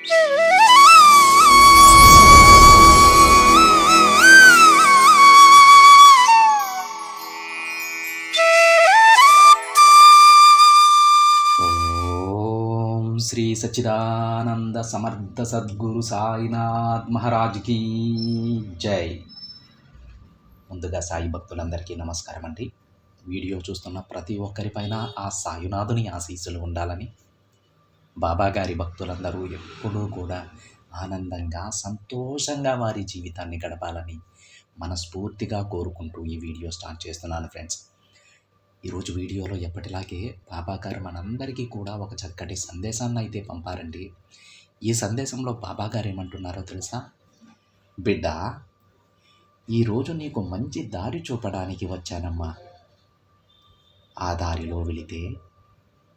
ఓం శ్రీ సచ్చిదానంద సమర్థ సద్గురు సాయినాథ్ మహారాజ్కి జై. ముందుగా సాయి భక్తులందరికీ నమస్కారం అండి. వీడియో చూస్తున్న ప్రతి ఒక్కరిపైన ఆ సాయినాథుని ఆశీస్సులు ఉండాలని, బాబాగారి భక్తులందరూ ఎప్పుడూ కూడా ఆనందంగా సంతోషంగా వారి జీవితాన్ని గడపాలని మనస్ఫూర్తిగా కోరుకుంటూ ఈ వీడియో స్టార్ట్ చేస్తున్నాను ఫ్రెండ్స్. ఈరోజు వీడియోలో ఎప్పటిలాగే బాబాగారు మనందరికీ కూడా ఒక చక్కటి సందేశాన్ని అయితే పంపారండి. ఈ సందేశంలో బాబాగారు ఏమంటున్నారో తెలుసా? బిడ్డ, ఈరోజు నీకు మంచి దారి చూపడానికి వచ్చానమ్మా. ఆ దారిలో వెళితే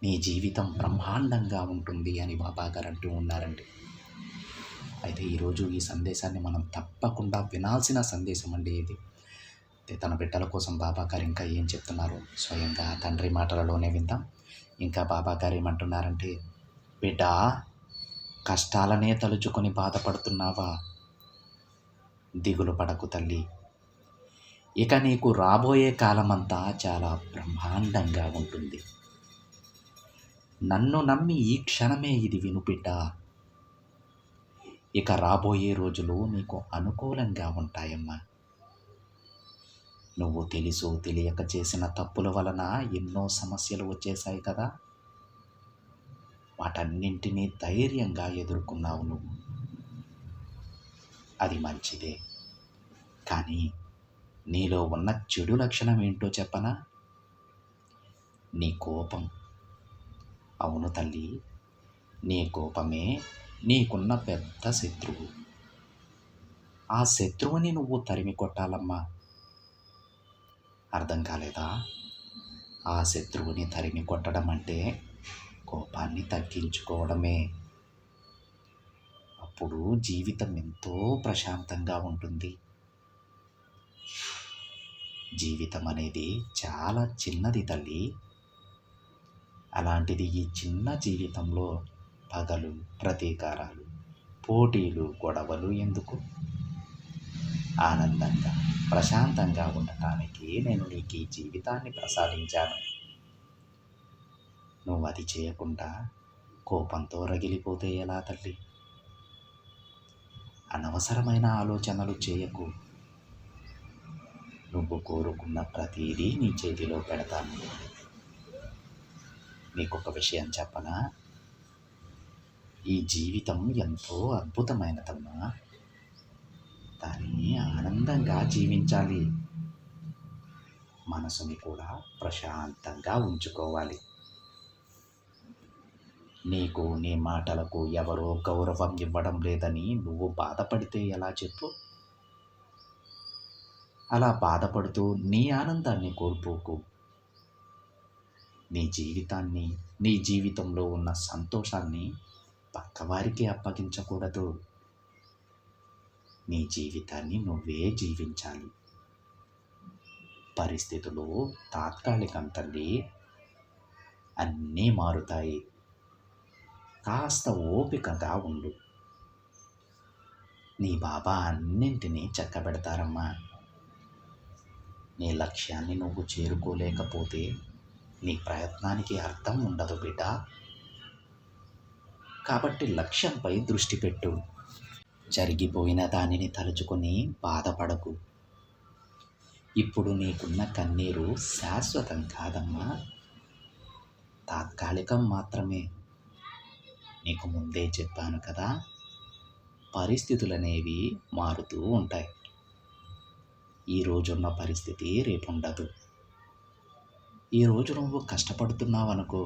నీ జీవితం బ్రహ్మాండంగా ఉంటుంది అని బాబాగారు అంటూ ఉన్నారండి. అయితే ఈరోజు ఈ సందేశాన్ని మనం తప్పకుండా వినాల్సిన సందేశం అండి ఇది. తన బిడ్డల కోసం బాబాగారు ఇంకా ఏం చెప్తున్నారో స్వయంగా తండ్రి మాటలలోనే విందాం. ఇంకా బాబాగారు ఏమంటున్నారంటే, బిడ్డ, కష్టాలనే తలుచుకొని బాధపడుతున్నావా? దిగులు పడకు తల్లి. ఇక నీకు రాబోయే కాలమంతా చాలా బ్రహ్మాండంగా ఉంటుంది. నన్ను నమ్మి ఈ క్షణమే ఇది విను బిడ్డ. ఇక రాబోయే రోజులు నీకు అనుకూలంగా ఉంటాయమ్మా. నువ్వు తెలుసో తెలియక చేసిన తప్పుల వలన ఎన్నో సమస్యలు వచ్చేసాయి కదా. వాటన్నింటినీ ధైర్యంగా ఎదుర్కొన్నావు నువ్వు. అది మంచిదే. కానీ నీలో ఉన్న చెడు లక్షణం ఏంటో చెప్పనా? నీ కోపం. అవును తల్లి, నీ కోపమే నీకున్న పెద్ద శత్రువు. ఆ శత్రువుని నువ్వు తరిమి కొట్టాలమ్మా. అర్థం కాలేదా? ఆ శత్రువుని తరిమి కొట్టడం అంటే కోపాన్ని తగ్గించుకోవడమే. అప్పుడు జీవితం ఎంతో ప్రశాంతంగా ఉంటుంది. జీవితం అనేది చాలా చిన్నది తల్లి. అలాంటిది ఈ చిన్న జీవితంలో పగలు, ప్రతీకారాలు, పోటీలు, గొడవలు ఎందుకు? ఆనందంగా ప్రశాంతంగా ఉండటానికి నేను నీకు ఈ జీవితాన్ని ప్రసాదించాను. నువ్వు అది చేయకుండా కోపంతో రగిలిపోతే ఎలా తల్లి? అనవసరమైన ఆలోచనలు చేయకు. నువ్వు కోరుకున్న ప్రతిదీ నీ చేతిలో పెడతాను. నీకొక విషయం చెప్పనా? ఈ జీవితం ఎంతో అద్భుతమైనదమ్మా. దాన్ని ఆనందంగా జీవించాలి. మనసుని కూడా ప్రశాంతంగా ఉంచుకోవాలి. నీకు నీ మాటలకు ఎవరో గౌరవం ఇవ్వడం లేదని నువ్వు బాధపడితే ఎలా చెప్పు? అలా బాధపడుతూ నీ ఆనందాన్ని కోల్పోకు. నీ జీవితంలో ఉన్న సంతోషాన్ని పక్కవారికి అప్పగించకూడదు. నీ జీవితాన్ని నువ్వే జీవించాలి. పరిస్థితులు తాత్కాలికం తల్లి, అన్నీ మారుతాయి. కాస్త ఓపికగా ఉండు. నీ బాబా అన్నింటినీ చక్కబెడతారమ్మా. నీ లక్ష్యాన్ని నువ్వు చేరుకోలేకపోతే నీ ప్రయత్నానికి అర్థం ఉండదు బిడ్డ. కాబట్టి లక్ష్యంపై దృష్టి పెట్టు. జరిగిపోయిన దానిని తలుచుకొని బాధపడకు. ఇప్పుడు నీకున్న కన్నీరు శాశ్వతం కాదమ్మా, తాత్కాలికం మాత్రమే. నీకు ముందే చెప్పాను కదా, పరిస్థితులనేవి మారుతూ ఉంటాయి. ఈరోజున్న పరిస్థితి రేపుండదు. ఈరోజు నువ్వు కష్టపడుతున్నావనుకో,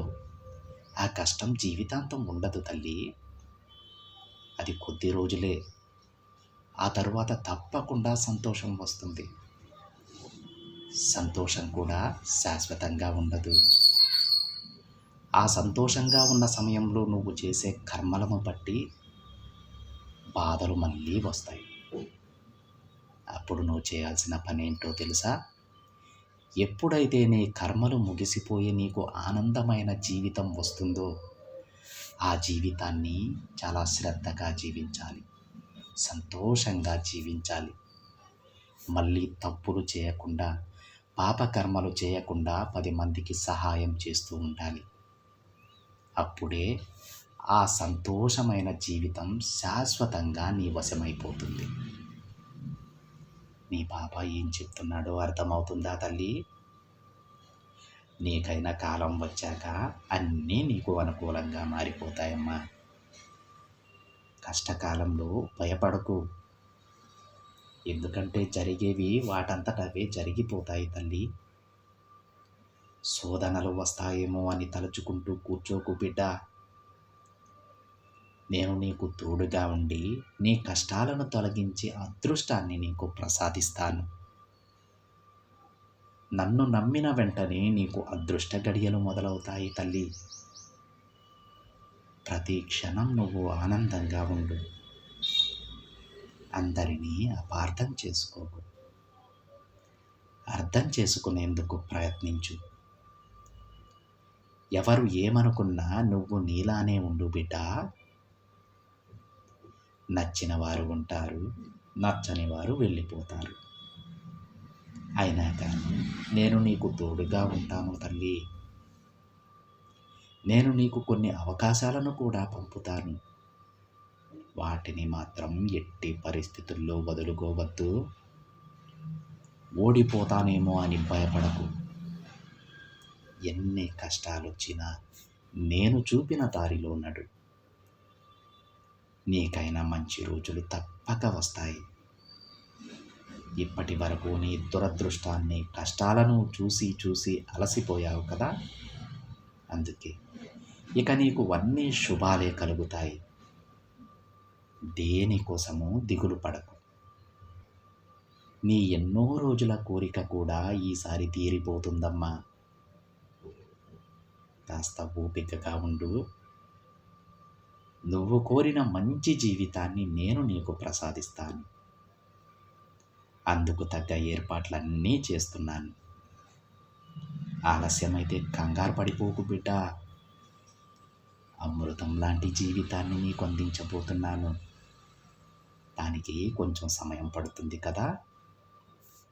ఆ కష్టం జీవితాంతం ఉండదు తల్లి. అది కొద్ది రోజులే. ఆ తరువాత తప్పకుండా సంతోషం వస్తుంది. సంతోషం కూడా శాశ్వతంగా ఉండదు. ఆ సంతోషంగా ఉన్న సమయంలో నువ్వు చేసే కర్మలను బట్టి బాధలు మళ్ళీ వస్తాయి. అప్పుడు నువ్వు చేయాల్సిన పని ఏంటో తెలుసా? ఎప్పుడైతే నీ కర్మలు ముగిసిపోయి నీకు ఆనందమైన జీవితం వస్తుందో ఆ జీవితాన్ని చాలా శ్రద్ధగా జీవించాలి, సంతోషంగా జీవించాలి. మళ్ళీ తప్పులు చేయకుండా, పాపకర్మలు చేయకుండా 10 మందికి సహాయం చేస్తూ ఉండాలి. అప్పుడే ఆ సంతోషమైన జీవితం శాశ్వతంగా నీ వశమైపోతుంది. నీ బాబా ఏం చెప్తున్నాడో అర్థమవుతుందా తల్లి? నీకైన కాలం వచ్చాక అన్నీ నీకు అనుకూలంగా మారిపోతాయమ్మా. కష్టకాలంలో భయపడకు. ఎందుకంటే జరిగేవి వాటంతట అవే జరిగిపోతాయి తల్లి. శోధనలు వస్తాయేమో అని తలుచుకుంటూ కూర్చోకు బిడ్డ. నేను నీకు తోడుగా ఉండి నీ కష్టాలను తొలగించి అదృష్టాన్ని నీకు ప్రసాదిస్తాను. నన్ను నమ్మిన వెంటనే నీకు అదృష్ట గడియలు మొదలవుతాయి తల్లి. ప్రతి క్షణం నువ్వు ఆనందంగా ఉండు. అందరినీ అపార్థం చేసుకోకు. అర్థం చేసుకునేందుకు ప్రయత్నించు. ఎవరు ఏమనుకున్నా నువ్వు నీలానే ఉండు బిడ్డ. నచ్చిన వారు ఉంటారు, నచ్చని వారు వెళ్ళిపోతారు. అయినా కానీ నేను నీకు తోడుగా ఉంటాను తల్లి. నేను నీకు కొన్ని అవకాశాలను కూడా పంపుతాను. వాటిని మాత్రం ఎట్టి పరిస్థితుల్లో వదులుకోవద్దు. ఓడిపోతానేమో అని భయపడకు. ఎన్ని కష్టాలొచ్చినా నేను చూపిన దారిలో నడు. నీకైనా మంచి రోజులు తప్పక వస్తాయి. ఇప్పటి వరకు నీ దురదృష్టాన్ని, కష్టాలను చూసి చూసి అలసిపోయావు కదా. అందుకే ఇక నీకు అన్నీ శుభాలే కలుగుతాయి. దేనికోసము దిగులు పడకు. నీ ఎన్నో రోజుల కోరిక కూడా ఈసారి తీరిపోతుందమ్మా. కాస్త ఓపికగా ఉండు. నువ్వు కోరిన మంచి జీవితాన్ని నేను నీకు ప్రసాదిస్తాను. అందుకు తగ్గ ఏర్పాట్లన్నీ చేస్తున్నాను. ఆలస్యమైతే కంగారు పడిపోకు బిడ్డ. అమృతం లాంటి జీవితాన్ని నీకు అందించబోతున్నాను. దానికి కొంచెం సమయం పడుతుంది కదా.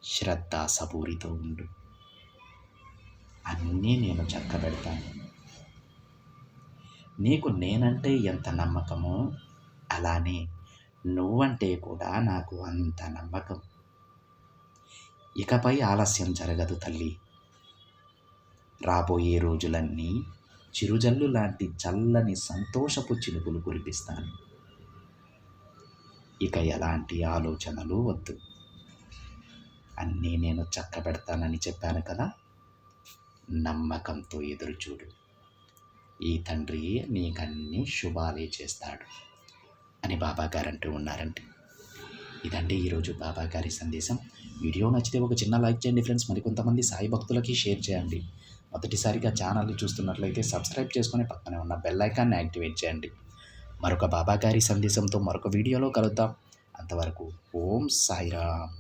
శ్రద్ధ సబూరితో ఉండు. అన్నీ నేను చక్కబెడతాను. నీకు నేనంటే ఎంత నమ్మకమో అలానే నువ్వంటే కూడా నాకు అంత నమ్మకం. ఇకపై ఆలస్యం జరగదు తల్లి. రాబోయే రోజులన్నీ చిరుజల్లు లాంటి చల్లని సంతోషపు చినుకులు కురిపిస్తాను. ఇక ఎలాంటి ఆలోచనలు వద్దు. అన్నీ నేను చక్కబెడతానని చెప్పాను కదా. నమ్మకంతో ఎదురుచూడు. ఈ తండ్రి నీకన్నీ శుభాలే చేస్తాడు అని బాబాగారు అంటూ ఉన్నారంటే. ఇదండి ఈరోజు బాబాగారి సందేశం. వీడియో నచ్చితే ఒక చిన్న లైక్ చేయండి ఫ్రెండ్స్. మరికొంతమంది సాయి భక్తులకి షేర్ చేయండి. మొదటిసారిగా ఛానల్ని చూస్తున్నట్లయితే సబ్స్క్రైబ్ చేసుకొని పక్కనే ఉన్న బెల్ ఐకాన్ని యాక్టివేట్ చేయండి. మరొక బాబాగారి సందేశంతో మరొక వీడియోలో కలుద్దాం. అంతవరకు ఓం సాయిరామ్.